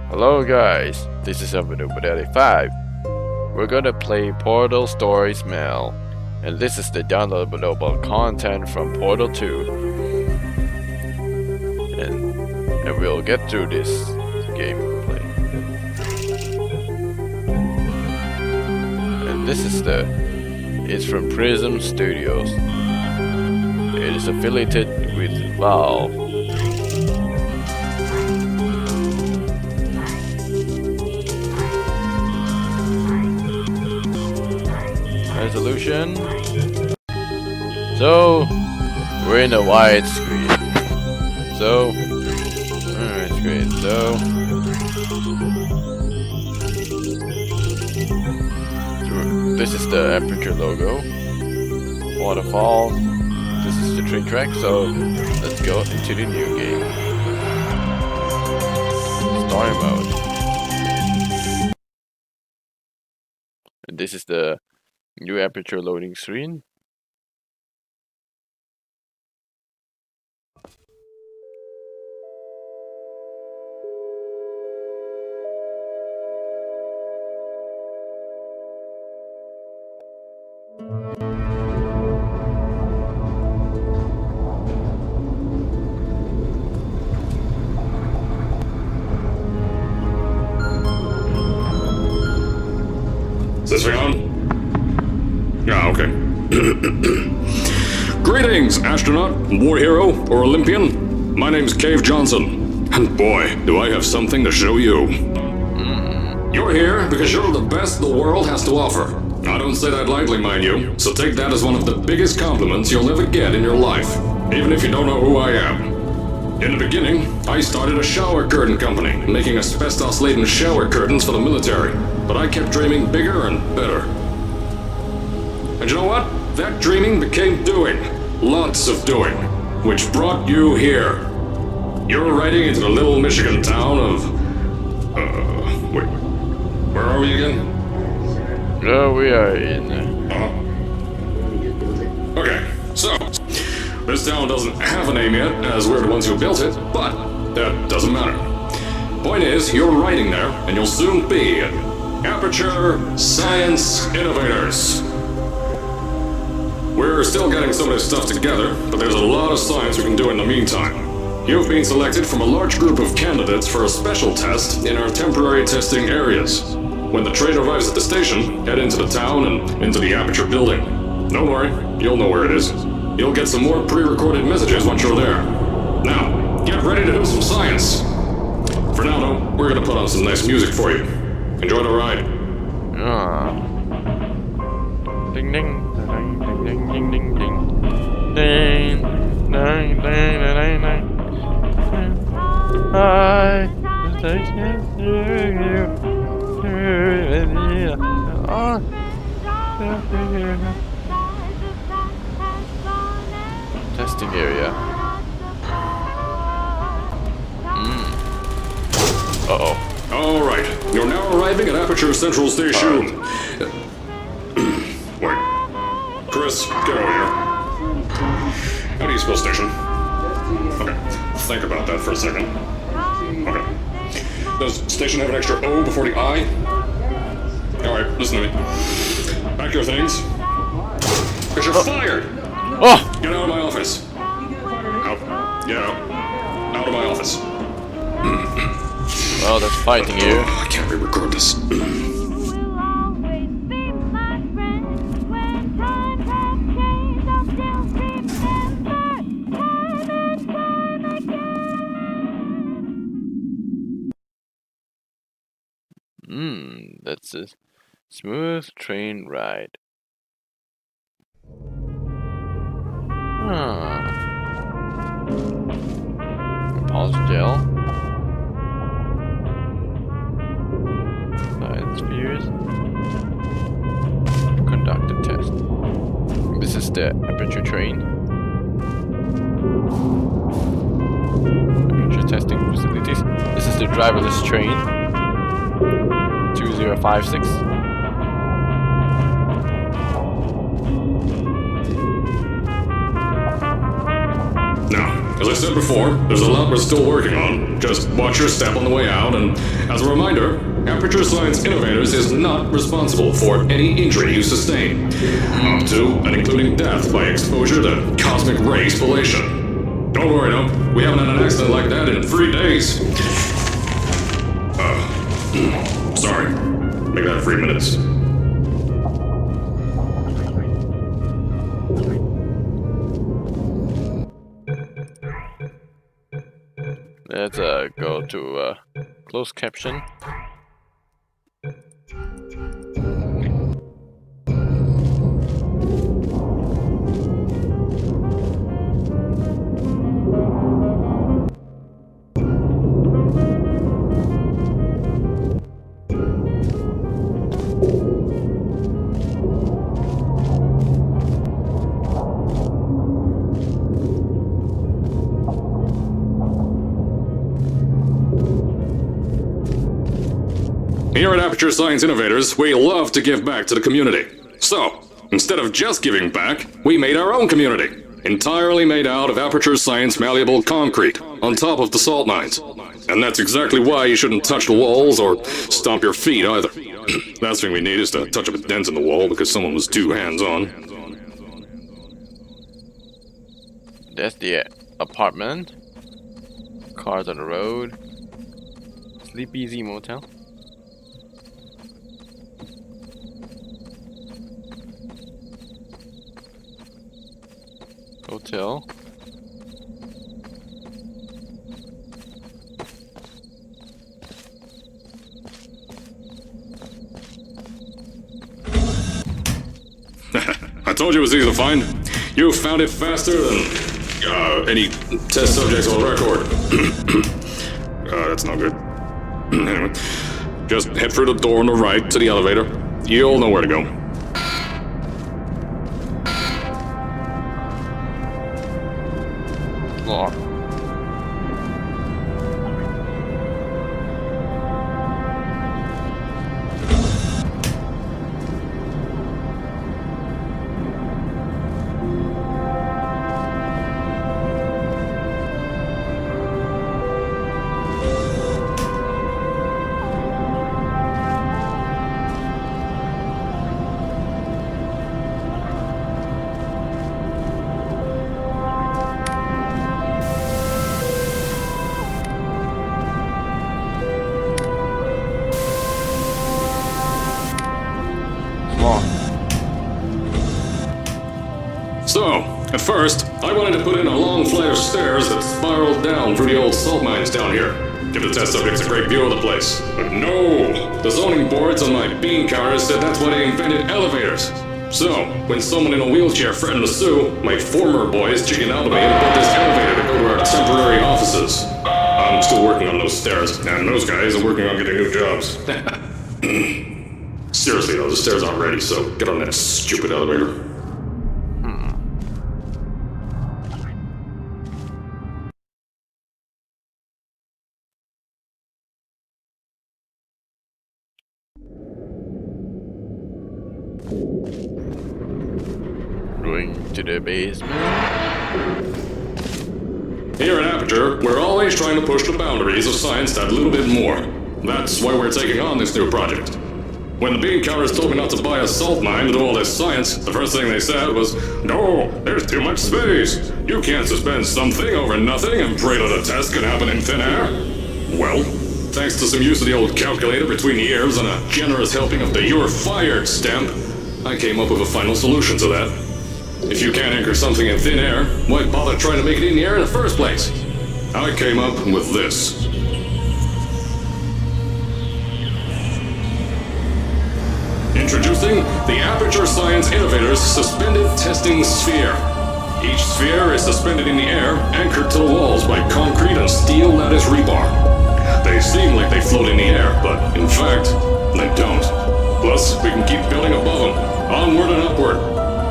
Hello guys, this is episode 85. We're gonna play Portal Stories Mail, and this is the downloadable content from Portal 2. And we'll get through this gameplay. And this is it's from Prism Studios. It is affiliated with Valve. Resolution. So we're in a wide screen. So this is the Aperture logo. Waterfall. This is the train track. So let's go into the new game. Story mode. And this is the new Aperture loading screen. Is this thing on? Yeah, okay. Greetings, astronaut, war hero, or Olympian. My name's Cave Johnson. And boy, do I have something to show you. You're here because you're the best the world has to offer. I don't say that lightly, mind you, so take that as one of the biggest compliments you'll ever get in your life, even if you don't know who I am. In the beginning, I started a shower curtain company, making asbestos-laden shower curtains for the military, but I kept dreaming bigger and better. And you know what? That dreaming became doing. Lots of doing. Which brought you here. You're riding into the little Michigan town of... wait. Where are we again? No, we are in... Okay, so... This town doesn't have a name yet, as we're the ones who built it, but that doesn't matter. Point is, you're riding there, and you'll soon be at Aperture Science Innovators. We're still getting some of this stuff together, but there's a lot of science we can do in the meantime. You've been selected from a large group of candidates for a special test in our temporary testing areas. When the train arrives at the station, head into the town and into the Aperture building. Don't worry, you'll know where it is. You'll get some more pre-recorded messages once you're there. Now, get ready to do some science. For now, though, we're gonna put on some nice music for you. Enjoy the ride. Ding ding ding ding ding ding ding ding ding ding ding ding ding. I testing area. Uh-oh. Alright, you're now arriving at Aperture Central Station. Wait. Chris, get over here. How do you spell station? Okay, think about that for a second. Okay. Does station have an extra O before the I? Alright, listen to me. Pack your things. Because you're fired! Oh! Get out of my office. Out. Get out. Out of my office. Well, that's fighting you. I can't re-record this. That's a smooth train ride. Pulse gel. Science spheres. Conduct a test. This is the Aperture train. Aperture testing facilities. This is the driverless train. 2056. Now, as I I said before, there's a lot we're still working on. Just watch your step on the way out, and as a reminder, Aperture Science Innovators is not responsible for any injury you sustain, up to and including death by exposure to cosmic ray spallation. Don't worry, no, we haven't had an accident like that in 3 days. Sorry. Make that 3 minutes. Let's go to closed caption. Here at Aperture Science Innovators, we love to give back to the community. So, instead of just giving back, we made our own community. Entirely made out of Aperture Science malleable concrete, on top of the salt mines. And that's exactly why you shouldn't touch the walls or stomp your feet either. Last thing we need is to touch up a dent in the wall because someone was too hands-on. That's the apartment. Cars on the road. Sleep Easy Motel. Hotel. I told you it was easy to find. You found it faster than any test subjects on record. That's not good. Anyway, just head through the door on the right to the elevator. You'll know where to go. Locked. So, at first, I wanted to put in a long flight of stairs that spiraled down through the old salt mines down here. Give the test subjects a great view of the place. But no! The zoning boards on my bean counters said that's why they invented elevators. So, when someone in a wheelchair threatened to sue, my former boys chickened out to me and built this elevator to go to our temporary offices. I'm still working on those stairs, and those guys are working on getting new jobs. Seriously though, the stairs aren't ready, so get on that stupid elevator. Going to the basement. Here at Aperture, we're always trying to push the boundaries of science that little bit more. That's why we're taking on this new project. When the bean counters told me not to buy a salt mine to do all this science, the first thing they said was, "No, there's too much space. You can't suspend something over nothing and pray that a test can happen in thin air." Well, thanks to some use of the old calculator between the ears and a generous helping of the "You're Fired" stamp, I came up with a final solution to that. If you can't anchor something in thin air, why bother trying to make it in the air in the first place? I came up with this. Introducing the Aperture Science Innovators Suspended Testing Sphere. Each sphere is suspended in the air, anchored to the walls by concrete and steel lattice rebar. They seem like they float in the air, but in fact, they don't. Plus, we can keep building above them, onward and upward.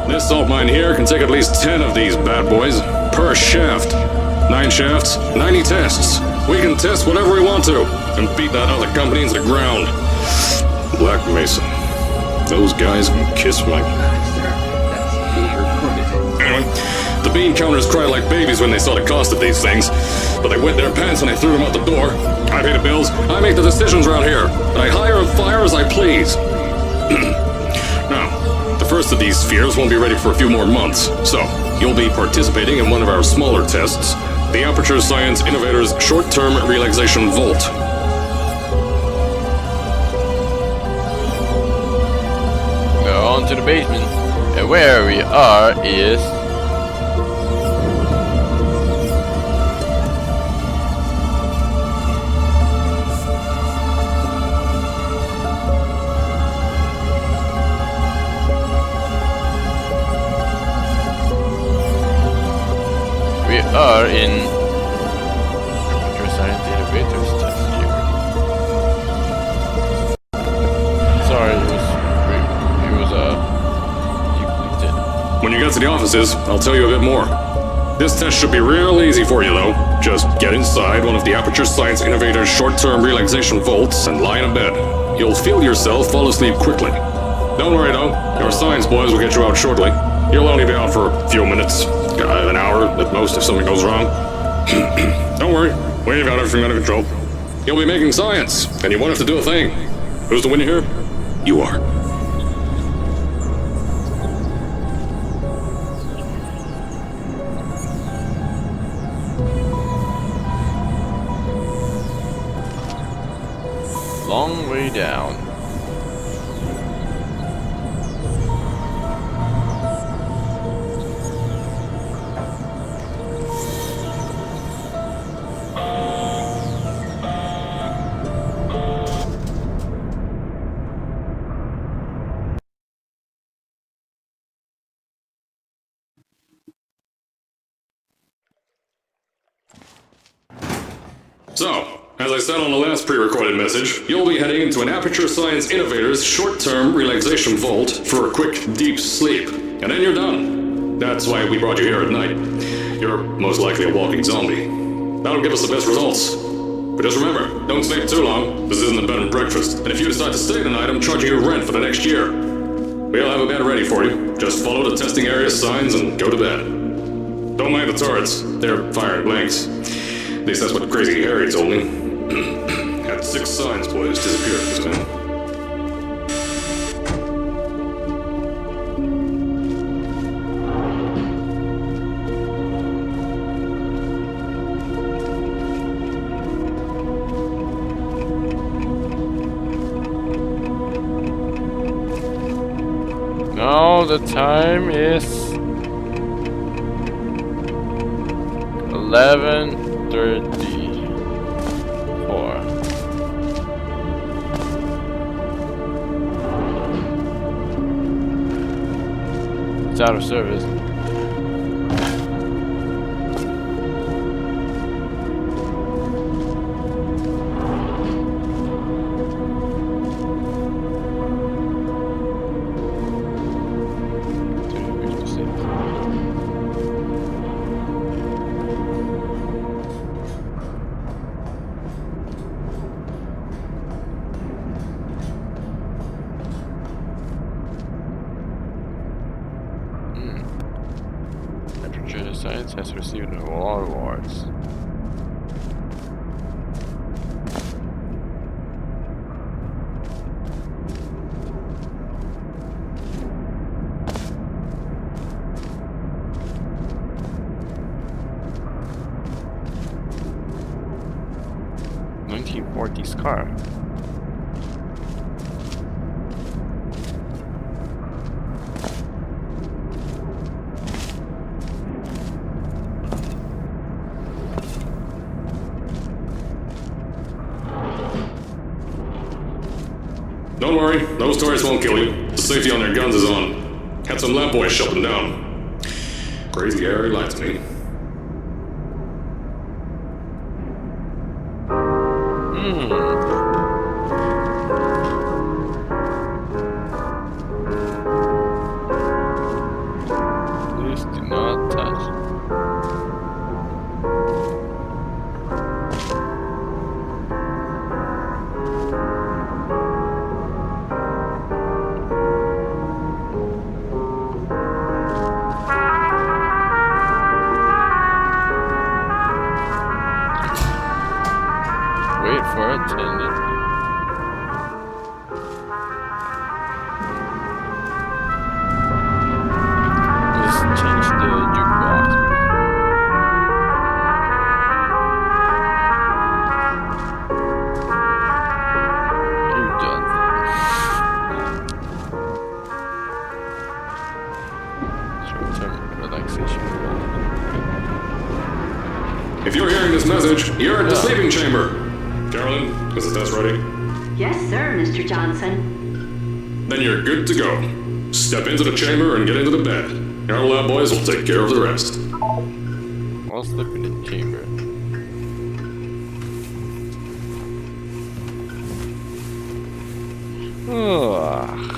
This salt mine here can take at least 10 of these bad boys per shaft. 9 shafts, 90 tests. We can test whatever we want to and beat that other company into the ground. Black Mesa. Those guys can kiss my... Anyway, The bean counters cried like babies when they saw the cost of these things, but they wet their pants when I threw them out the door. I pay the bills, I make the decisions around here, and I hire and fire as I please. Now, the first of these spheres won't be ready for a few more months, so you'll be participating in one of our smaller tests, the Aperture Science Innovators Short-Term Relaxation Volt. Now on to the basement, and where we are is... We are in Aperture Science Innovators test here. Sorry, it was depleted. When you get to the offices, I'll tell you a bit more. This test should be real easy for you, though. Just get inside one of the Aperture Science Innovators short-term relaxation vaults and lie in a bed. You'll feel yourself fall asleep quickly. Don't worry, though. Your science boys will get you out shortly. You'll only be out for a few minutes. An hour at most if something goes wrong. Don't worry, we've got everything under control. You'll be making science, and you won't have to do a thing. Who's the winner here? You are. Long way down. So, as I said on the last pre-recorded message, you'll be heading into an Aperture Science Innovators short-term relaxation vault for a quick, deep sleep. And then you're done. That's why we brought you here at night. You're most likely a walking zombie. That'll give us the best results. But just remember, don't stay too long. This isn't a bed and breakfast. And if you decide to stay tonight, I'm charging you rent for the next year. We'll have a bed ready for you. Just follow the testing area signs and go to bed. Don't mind the turrets. They're firing blanks. At least that's what Crazy Harry told me. Had 6 science boys disappear just now. Now the time is 11:34. It's out of service. Aperture Science has received all awards. '40s car. Don't worry, those turrets won't kill you. The safety on their guns is on. Had some lab boys shut them down. Crazy Harry lied to me. Please do not touch. If you're hearing this message, you're at the sleeping chamber. Carolyn, is the test ready? Yes, sir, Mr. Johnson. Then you're good to go. Step into the chamber and get into the bed. Our lab boys will take care of the rest. I'll slip in the chamber. Oh.